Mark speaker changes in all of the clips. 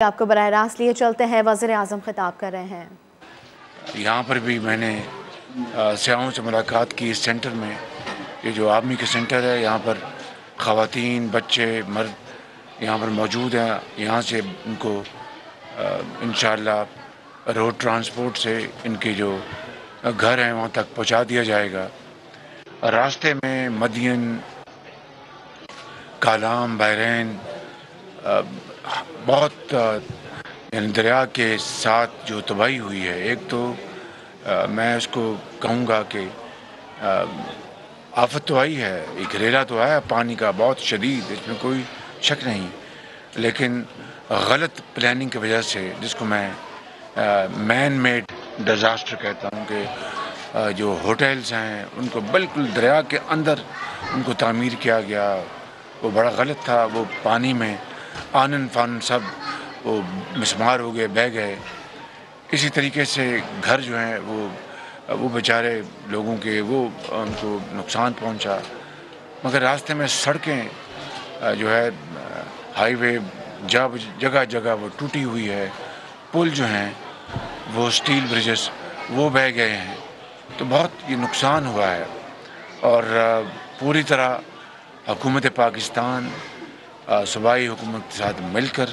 Speaker 1: آپ کو براہ راست لیے چلتے ہیں، وزیر اعظم خطاب کر رہے ہیں۔
Speaker 2: یہاں پر بھی میں نے سیاحوں سے ملاقات کی۔ اس سینٹر میں، یہ جو آرمی کا سینٹر ہے، یہاں پر خواتین، بچے، مرد یہاں پر موجود ہیں۔ یہاں سے ان کو انشاءاللہ روڈ ٹرانسپورٹ سے ان کے جو گھر ہیں وہاں تک پہنچا دیا جائے گا۔ راستے میں مدین، کالام، بحرین، بہت یعنی دریا کے ساتھ جو تباہی ہوئی ہے، ایک تو میں اس کو کہوں گا کہ آفت تو آئی ہے، ایک ریلا تو آیا پانی کا بہت شدید، اس میں کوئی شک نہیں، لیکن غلط پلاننگ کی وجہ سے، جس کو میں مین میڈ ڈیزاسٹر کہتا ہوں، کہ جو ہوٹلز ہیں ان کو بالکل دریا کے اندر ان کو تعمیر کیا گیا، وہ بڑا غلط تھا۔ وہ پانی میں آنن فانن سب وہ مسمار ہو گئے، بہہ گئے۔ اسی طریقے سے گھر جو ہیں وہ بیچارے لوگوں کے ان کو نقصان پہنچا۔ مگر راستے میں سڑکیں جو ہے ہائی وے جگہ جگہ وہ ٹوٹی ہوئی ہے، پل جو ہیں وہ سٹیل بریجز وہ بہہ گئے ہیں، تو بہت یہ نقصان ہوا ہے۔ اور پوری طرح حکومت پاکستان صوبائی حکومت کے ساتھ مل کر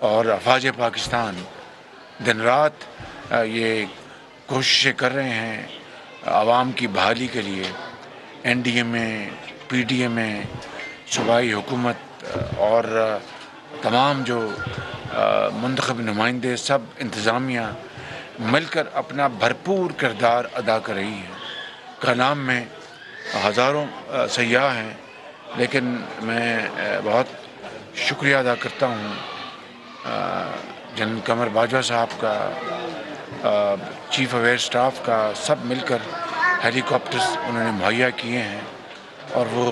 Speaker 2: اور افواج پاکستان دن رات یہ کوششیں کر رہے ہیں عوام کی بحالی کے لیے۔ این ڈی ایم اے، پی ڈی ایم اے، صوبائی حکومت اور تمام جو منتخب نمائندے، سب انتظامیہ مل کر اپنا بھرپور کردار ادا کر رہی ہے۔ کالام میں ہزاروں سیاح ہیں، لیکن میں بہت شکریہ ادا کرتا ہوں جنرل قمر باجوہ صاحب کا، چیف اویئر سٹاف کا، سب مل کر ہیلی کاپٹرز انہوں نے مہیا کیے ہیں، اور وہ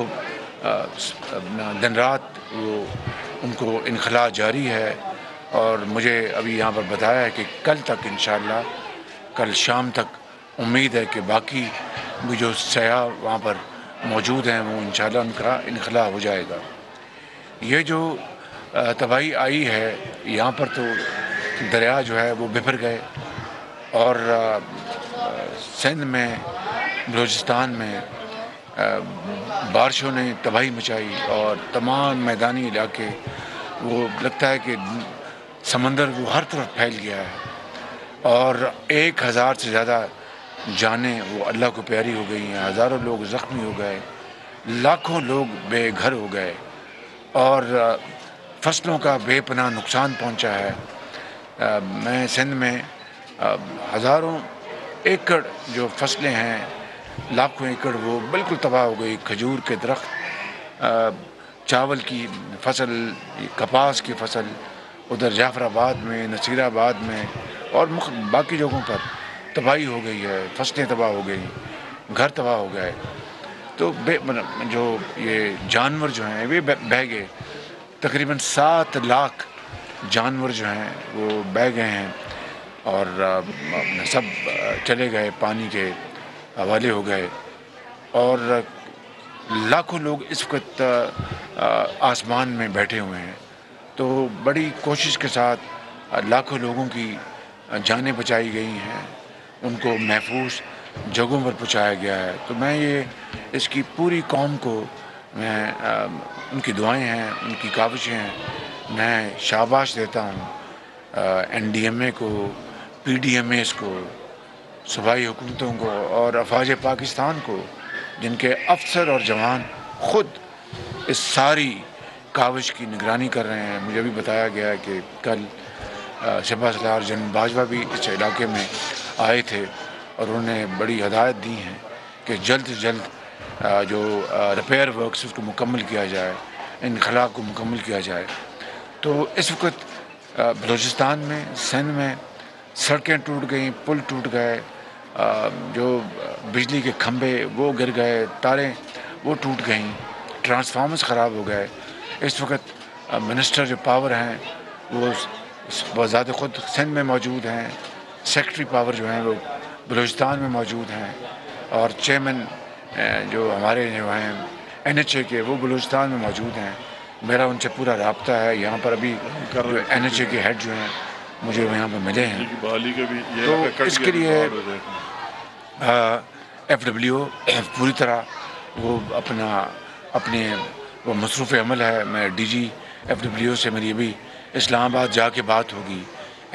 Speaker 2: دن رات وہ ان کو انخلاء جاری ہے۔ اور مجھے ابھی یہاں پر بتایا ہے کہ کل تک انشاءاللہ، کل شام تک امید ہے کہ باقی بھی جو سیاح وہاں پر موجود ہیں وہ انشاءاللہ ان کا انخلاء ہو جائے گا۔ یہ جو تباہی آئی ہے یہاں پر، تو دریا جو ہے وہ بپھر گئے، اور سندھ میں، بلوچستان میں بارشوں نے تباہی مچائی، اور تمام میدانی علاقے وہ لگتا ہے کہ سمندر وہ ہر طرف پھیل گیا ہے، اور 1000 سے زیادہ جانیں وہ اللہ کو پیاری ہو گئی ہیں، ہزاروں لوگ زخمی ہو گئے، لاکھوں لوگ بے گھر ہو گئے، اور فصلوں کا بے پناہ نقصان پہنچا ہے۔ میں سندھ میں ہزاروں ایکڑ جو فصلیں ہیں، لاکھوں ایکڑ وہ بالکل تباہ ہو گئی۔ کھجور کے درخت، چاول کی فصل، کپاس کی فصل، ادھر جعفر آباد میں، نصیر آباد میں اور باقی جگہوں پر تباہی ہو گئی ہے، فصلیں تباہ ہو گئی، گھر تباہ ہو گئے۔ تو جو یہ جانور جو ہیں وہ بہہ گئے، تقریباً 7 لاکھ جانور جو ہیں وہ بہہ گئے ہیں، اور سب چلے گئے، پانی کے حوالے ہو گئے، اور لاکھوں لوگ اس وقت آسمان میں بیٹھے ہوئے ہیں۔ تو بڑی کوشش کے ساتھ لاکھوں لوگوں کی جانیں بچائی گئی ہیں، ان کو محفوظ جگہوں پر پہنچایا گیا ہے۔ تو میں اس کی پوری قوم کو، میں ان کی دعائیں ہیں، ان کی کاوشیں ہیں، میں شاباش دیتا ہوں این ڈی ایم اے کو، پی ڈی ایم ایز کو، صوبائی حکومتوں کو اور افواج پاکستان کو، جن کے افسر اور جوان خود اس ساری کاوش کی نگرانی کر رہے ہیں۔ مجھے بھی بتایا گیا ہے کہ کل سپہ سالار جنرل باجوہ بھی اس علاقے میں آئے تھے، اور انہوں نے بڑی ہدایت دی ہیں کہ جلد سے جلد جو ریپیئر ورکس اس کو مکمل کیا جائے، انخلاء کو مکمل کیا جائے۔ تو اس وقت بلوچستان میں، سندھ میں سڑکیں ٹوٹ گئیں، پل ٹوٹ گئے، جو بجلی کے کھمبے وہ گر گئے، تاریں وہ ٹوٹ گئیں، ٹرانسفارمرز خراب ہو گئے۔ اس وقت منسٹر جو پاور ہیں وہ بذات خود سندھ میں موجود ہیں، سیکرٹری پاور جو ہیں وہ بلوچستان میں موجود ہیں، اور چیئرمین جو ہمارے جو ہیں این ایچ اے کے، وہ بلوچستان میں موجود ہیں۔ میرا ان سے پورا رابطہ ہے. یہاں پر ابھی NHA کے ہیڈ جو ہیں مجھے یہاں پہ ملے ہیں. تو اس کے لیے FWO پوری طرح وہ اپنے وہ مصروف عمل ہے. میں DG FWO سے میری ابھی اسلام آباد جا کے بات ہوگی.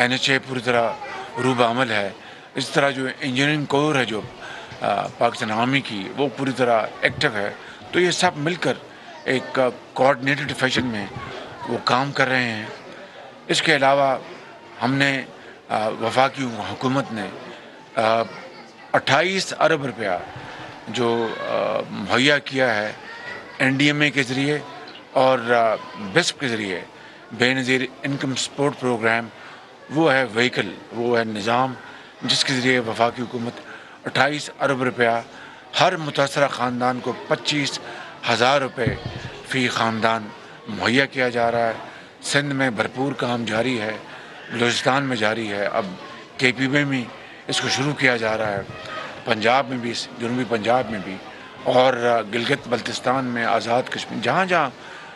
Speaker 2: NHA پوری طرح روب عمل ہے. اس طرح جو انجینئرنگ کور ہے جو پاکستان آرمی کی وہ پوری طرح ایکٹیو ہے. تو یہ سب مل کر ایک کوآرڈینیٹڈ فیشن میں وہ کام کر رہے ہیں. اس کے علاوہ ہم نے وفاقی حکومت نے 28 ارب روپیہ جو مہیا کیا ہے NDMA کے ذریعے اور BISP کے ذریعے بے نظیر انکم سپورٹ پروگرام. وہ ہے وہیکل، وہ ہے نظام جس کے ذریعے وفاقی حکومت 28 ارب روپیہ ہر متاثرہ خاندان کو 25,000 روپے فی خاندان مہیا کیا جا رہا ہے. سندھ میں بھرپور کام جاری ہے، بلوچستان میں جاری ہے، اب KP میں بھی اس کو شروع کیا جا رہا ہے، پنجاب میں بھی، جنوبی پنجاب میں بھی، اور گلگت بلتستان میں، آزاد کشمیر، جہاں جہاں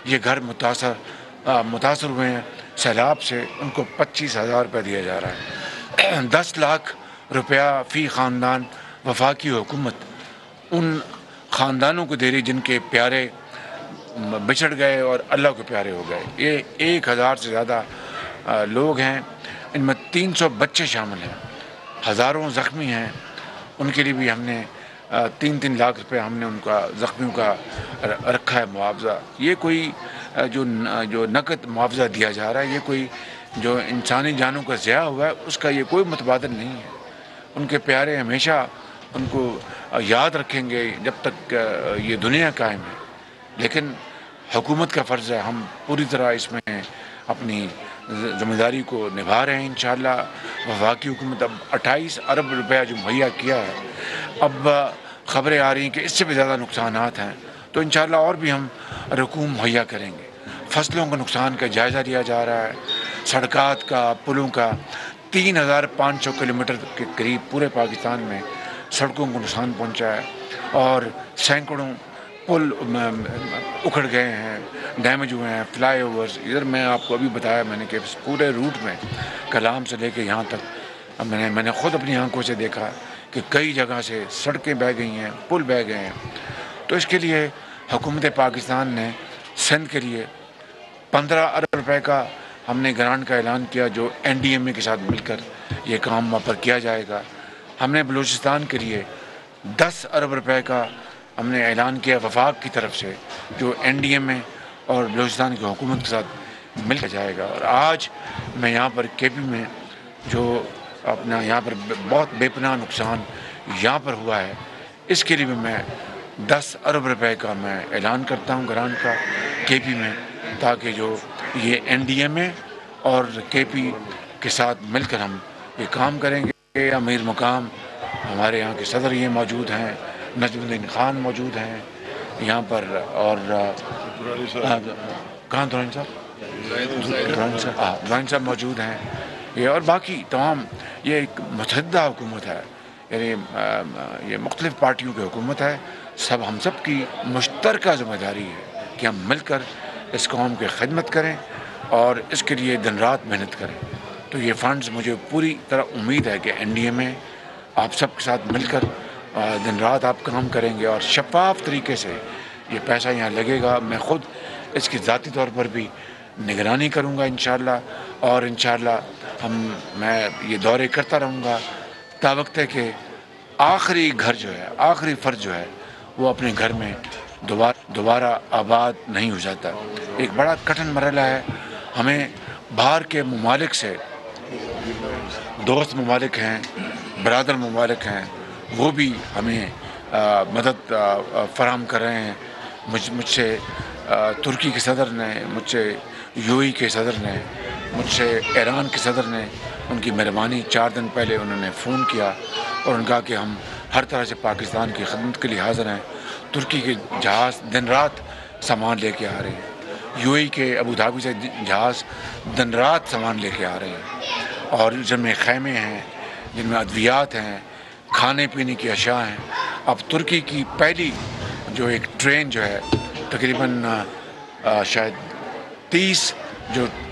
Speaker 2: یہ گھر متاثر ہوئے ہیں سیلاب سے، ان کو 25,000 روپے دیا جا رہا ہے. 10 لاکھ روپیہ فی خاندان وفاقی حکومت ان خاندانوں کو دے رہی جن کے پیارے بچھڑ گئے اور اللہ کو پیارے ہو گئے. یہ 1,000 سے زیادہ لوگ ہیں، ان میں 300 بچے شامل ہیں، ہزاروں زخمی ہیں. ان کے لیے بھی ہم نے 3 لاکھ روپے ہم نے ان کا زخمیوں کا رکھا ہے معاوضہ. یہ کوئی جو نقد معاوضہ دیا جا رہا ہے، یہ کوئی جو انسانی جانوں کا ضیاع ہوا ہے اس کا یہ کوئی متبادل نہیں ہے. ان کے پیارے ہمیشہ ان کو یاد رکھیں گے جب تک یہ دنیا قائم ہے. لیکن حکومت کا فرض ہے، ہم پوری طرح اس میں اپنی ذمہ داری کو نبھا رہے ہیں. انشاءاللہ وفاقی حکومت اب 28 ارب روپیہ جو مہیا کیا ہے، اب خبریں آ رہی ہیں کہ اس سے بھی زیادہ نقصانات ہیں، تو انشاءاللہ اور بھی ہم رقوم مہیا کریں گے. فصلوں کا نقصان کا جائزہ لیا جا رہا ہے، سڑکات کا، پلوں کا. 3,500 کلومیٹر کے قریب پورے پاکستان میں سڑکوں کو نقصان پہنچا ہے، اور سینکڑوں پل اکھڑ گئے ہیں، ڈیمیج ہوئے ہیں، فلائی اوورز. ادھر میں آپ کو ابھی بتایا میں نے کہ پورے روٹ میں کلام سے لے کے یہاں تک میں نے خود اپنی آنکھوں سے دیکھا کہ کئی جگہ سے سڑکیں بہہ گئی ہیں، پل بہہ گئے ہیں. تو اس کے لیے حکومت پاکستان نے سندھ کے لیے 15 ارب روپے کا ہم نے گرانٹ کا اعلان کیا، جو NDMA کے ساتھ مل کر یہ کام وہاں پر کیا جائے گا. ہم نے بلوچستان کے لیے 10 ارب روپے کا ہم نے اعلان کیا وفاق کی طرف سے، جو NDMA اور بلوچستان کی حکومت کے ساتھ مل کر جائے گا. اور آج میں یہاں پر KP میں جو اپنا یہاں پر بہت بے پناہ نقصان یہاں پر ہوا ہے، اس کے لیے بھی میں 10 ارب روپے کا میں اعلان کرتا ہوں گرانٹ کا KP میں، تاکہ جو یہ NDMA اور KP کے ساتھ مل کر ہم یہ کام کریں گے. امیر مقام ہمارے یہاں کے صدر یہ موجود ہیں، نجم الدین خان موجود ہیں یہاں پر، اور کہاں درانی صاحب موجود ہیں، یہ اور باقی تمام. یہ ایک متحدہ حکومت ہے، یعنی یہ مختلف پارٹیوں کی حکومت ہے. ہم سب کی مشترکہ ذمہ داری ہے کہ ہم مل کر اس قوم کی خدمت کریں اور اس کے لیے دن رات محنت کریں. تو یہ فنڈز مجھے پوری طرح امید ہے کہ NDMA آپ سب کے ساتھ مل کر دن رات آپ کام کریں گے اور شفاف طریقے سے یہ پیسہ یہاں لگے گا. میں خود اس کی ذاتی طور پر بھی نگرانی کروں گا انشاءاللہ، اور انشاءاللہ میں یہ دورے کرتا رہوں گا تا وقت ہے کہ آخری گھر جو ہے، آخری فرد جو ہے وہ اپنے گھر میں دوبارہ آباد نہیں ہو جاتا. ایک بڑا کٹھن مرحلہ ہے. ہمیں باہر کے ممالک سے، دوست ممالک ہیں، برادر ممالک ہیں، وہ بھی ہمیں مدد فراہم کر رہے ہیں. مجھ سے ترکی کے صدر نے، مجھ سے UAE کے صدر نے، مجھ سے ایران کے صدر نے، ان کی مہربانی 4 دن پہلے انہوں نے فون کیا اور ان کہا کہ ہم ہر طرح سے پاکستان کی خدمت کے لیے حاضر ہیں. ترکی کے جہاز دن رات سامان لے کے آ رہے ہیں، UAE کے ابوظہبی سے جہاز دن رات سامان لے کے آ رہے ہیں، اور جن میں خیمے ہیں، جن میں ادویات ہیں، کھانے پینے کی اشیاء ہیں. اب ترکی کی پہلی جو ایک ٹرین جو ہے تقریباً شاید 30 جو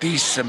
Speaker 2: $30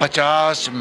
Speaker 2: $50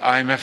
Speaker 2: IMF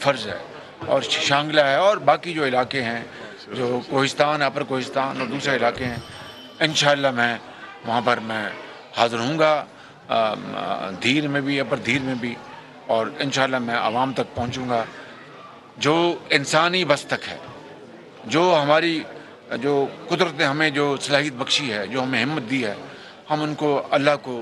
Speaker 2: فرض ہے، اور شانگلہ ہے اور باقی جو علاقے ہیں جو کوہستان، اپر کوہستان اور دوسرے علاقے ہیں، انشاءاللہ میں وہاں پر میں حاضر ہوں گا، دھیر میں بھی، اپر دھیر میں بھی، اور انشاءاللہ میں عوام تک پہنچوں گا. جو انسانی بس تک ہے، جو ہماری جو قدرت نے ہمیں جو صلاحیت بخشی ہے، جو ہمیں ہمت دی ہے، ہم ان کو اللہ کو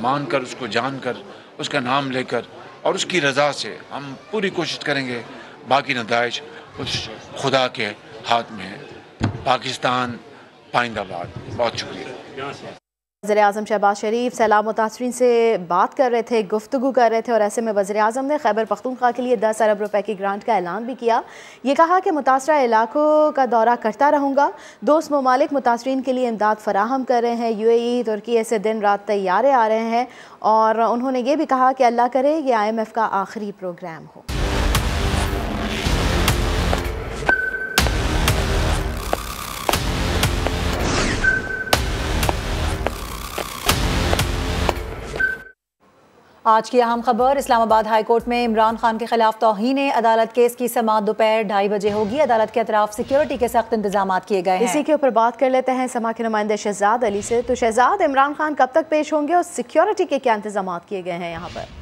Speaker 2: مان کر، اس کو جان کر، اس کا نام لے کر اور اس کی رضا سے ہم پوری کوشش کریں گے. باقی نتائج اس خدا کے ہاتھ میں ہے. پاکستان پائندہ باد. بہت شکریہ.
Speaker 1: وزیراعظم شہباز شریف سیلاب متاثرین سے بات کر رہے تھے، گفتگو کر رہے تھے، اور ایسے میں وزیراعظم نے خیبر پختونخوا کے لیے 10 ارب روپے کی گرانٹ کا اعلان بھی کیا. یہ کہا کہ متاثرہ علاقوں کا دورہ کرتا رہوں گا. دوست ممالک متاثرین کے لیے امداد فراہم کر رہے ہیں. UAE ترکی سے دن رات طیارے آ رہے ہیں، اور انہوں نے یہ بھی کہا کہ اللہ کرے یہ IMF کا آخری پروگرام ہو.
Speaker 3: آج کی اہم خبر، اسلام آباد ہائی کورٹ میں عمران خان کے خلاف توہین عدالت کیس کی سماعت دوپہر 2:30 بجے ہوگی. عدالت کے اطراف سیکیورٹی کے سخت انتظامات کیے گئے ہیں.
Speaker 1: اسی کے اوپر بات کر لیتے ہیں سما کے نمائندے شہزاد علی سے. تو شہزاد، عمران خان کب تک پیش ہوں گے اور سیکیورٹی کے کیا انتظامات کیے گئے ہیں یہاں پر؟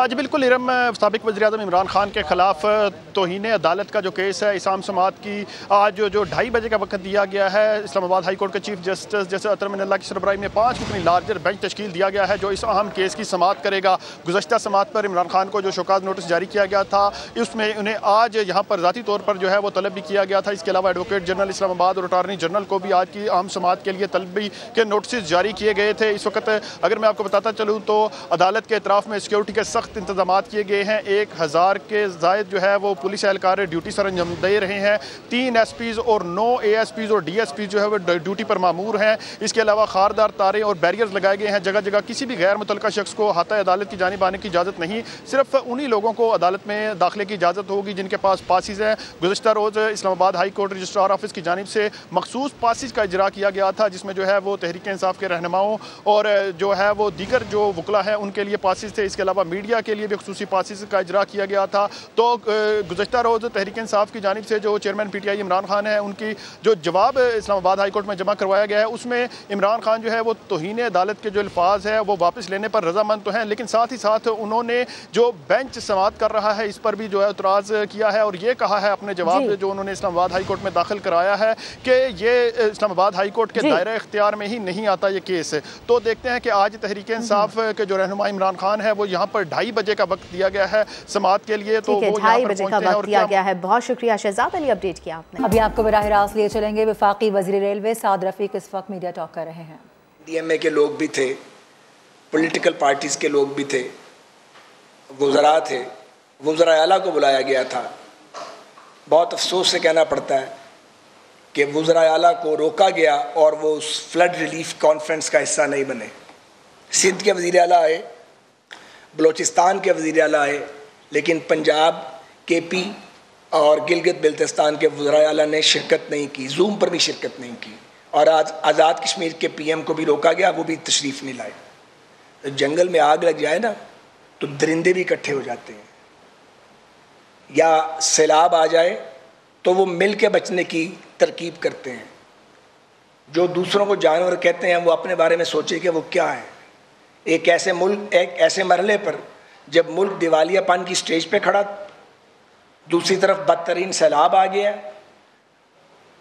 Speaker 4: جی بالکل ارم، سابق وزیراعظم عمران خان کے خلاف توہین عدالت کا جو کیس ہے، اسام سماعت کی آج جو 2:30 بجے کا وقت دیا گیا ہے، اسلام آباد ہائی کورٹ کے چیف جسٹس جیسے اطہر من اللہ کی سربراہی میں 5 رکنی لارجر بینچ تشکیل دیا گیا ہے جو اس اہم کیس کی سماعت کرے گا. گزشتہ سماعت پر عمران خان کو جو شوکاز نوٹس جاری کیا گیا تھا، اس میں انہیں آج یہاں پر ذاتی طور پر جو ہے وہ طلب بھی کیا گیا تھا. اس کے علاوہ ایڈوکیٹ جنرل اسلام آباد اور اٹارنی جنرل کو بھی آج کی اہم سماعت کے لیے طلبی کے نوٹسز جاری کیے گئے تھے. اس وقت اگر میں آپ کو بتاتا چلوں تو عدالت کے اطراف میں سیکیورٹی کے سخت انتظامات گئے ہیں. 1000 کے زائد جو ہے وہ پولیس اہلکار ڈیوٹی سر انجام دے رہے ہیں. 3 SPs اور 9 ASPs اور DSPs جو ہے وہ ڈیوٹی پر مامور ہیں. اس کے علاوہ خاردار تاریں اور بیریئرز لگائے گئے ہیں جگہ جگہ. کسی بھی غیر متعلقہ شخص کو احاطہ عدالت کی جانب آنے کی اجازت نہیں. صرف انہی لوگوں کو عدالت میں داخلے کی اجازت ہوگی جن کے پاس پاسز ہیں. گزشتہ روز اسلام آباد ہائی کورٹ رجسٹرار آفس کی جانب سے مخصوص پاسز کا اجرا کیا گیا تھا، جس میں جو ہے وہ تحریک انصاف کے رہنماؤں اور جو ہے وہ دیگر جو وکلا ہیں ان کے لیے پاسز تھے. اس کے علاوہ میڈیا کے لیے بھی خصوصی پاسز کا اجرا کیا گیا تھا. تو گزشتہ روز تحریک انصاف کی جانب سے جو چیئرمین PTI عمران خان ہے، ان کی جو جواب اسلام آباد ہائی کورٹ میں جمع کروایا گیا ہے، اس میں عمران خان جو ہے وہ توہین عدالت کے جو الفاظ ہے وہ واپس لینے پر رضامند تو ہیں، لیکن ساتھ ہی ساتھ انہوں نے جو بینچ سماعت کر رہا ہے اس پر بھی جو ہے اعتراض کیا ہے، اور یہ کہا ہے اپنے جواب جو انہوں نے اسلام آباد ہائی کورٹ میں داخل کرایا ہے کہ یہ اسلام آباد ہائی کورٹ کے دائرہ اختیار میں ہی نہیں آتا یہ کیس. تو دیکھتے ہیں کہ آج تحریک انصاف کے جو رہنما عمران خان ہے وہ یہاں پر 2:30 بجے کا وقت دیا گیا ہے سماعت کے لیے. تو
Speaker 1: 2:30 بجے کا وقت دیا گیا ہے. بہت شکریہ شہزاد علی، اپڈیٹ کیا آپ نے.
Speaker 3: ابھی آپ کو براہ راست لیے چلیں گے. وفاقی وزیر ریلوے سعد رفیق اس وقت میڈیا ٹاک کر رہے ہیں.
Speaker 5: DMA کے لوگ بھی تھے، پولیٹیکل پارٹیز کے لوگ بھی تھے، وزراء تھے، وزراء اعلیٰ کو بلایا گیا تھا. بہت افسوس سے کہنا پڑتا ہے کہ وزراء اعلیٰ کو روکا گیا اور وہ اس فلڈ ریلیف کانفرنس کا حصہ نہیں بنے. سندھ کے وزیر اعلیٰ آئے، بلوچستان کے وزیر اعلیٰ آئے، لیکن پنجاب، KP اور گلگت بلتستان کے وزراء اعلیٰ نے شرکت نہیں کی. زوم پر بھی شرکت نہیں کی. اور آج آزاد کشمیر کے PM کو بھی روکا گیا، وہ بھی تشریف نہیں لائے. جنگل میں آگ لگ جائے نا تو درندے بھی اکٹھے ہو جاتے ہیں، یا سیلاب آ جائے تو وہ مل کے بچنے کی ترکیب کرتے ہیں. جو دوسروں کو جانور کہتے ہیں وہ اپنے بارے میں سوچے کہ وہ کیا ہے. ایک ایسے مرحلے پر جب ملک دیوالیہ پن کی سٹیج پہ کھڑا، دوسری طرف بدترین سیلاب آ گیا،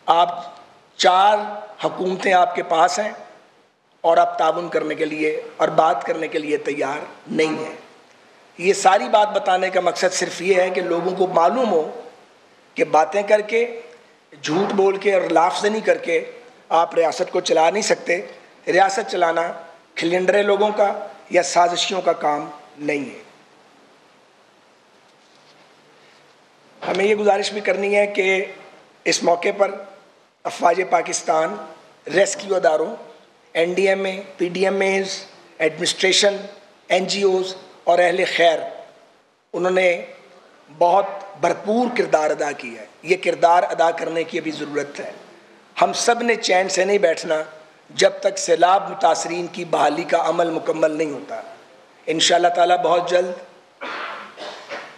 Speaker 5: آپ 4 حکومتیں آپ کے پاس ہیں اور آپ تعاون کرنے کے لیے اور بات کرنے کے لیے تیار نہیں ہیں. یہ ساری بات بتانے کا مقصد صرف یہ ہے کہ لوگوں کو معلوم ہو کہ باتیں کر کے، جھوٹ بول کے اور لافزنی کر کے آپ ریاست کو چلا نہیں سکتے. ریاست چلانا کھلنڈرے لوگوں کا یا سازشیوں کا کام نہیں ہے. ہمیں یہ گزارش بھی کرنی ہے کہ اس موقع پر افواج پاکستان، ریسکیو اداروں، NDMA، PDMAs، ایڈمنسٹریشن، NGOs اور اہل خیر، انہوں نے بہت بھرپور کردار ادا کیا ہے. یہ کردار ادا کرنے کی ابھی ضرورت ہے. ہم سب نے چین سے نہیں بیٹھنا جب تک سیلاب متاثرین کی بحالی کا عمل مکمل نہیں ہوتا. انشاءاللہ تعالی بہت جلد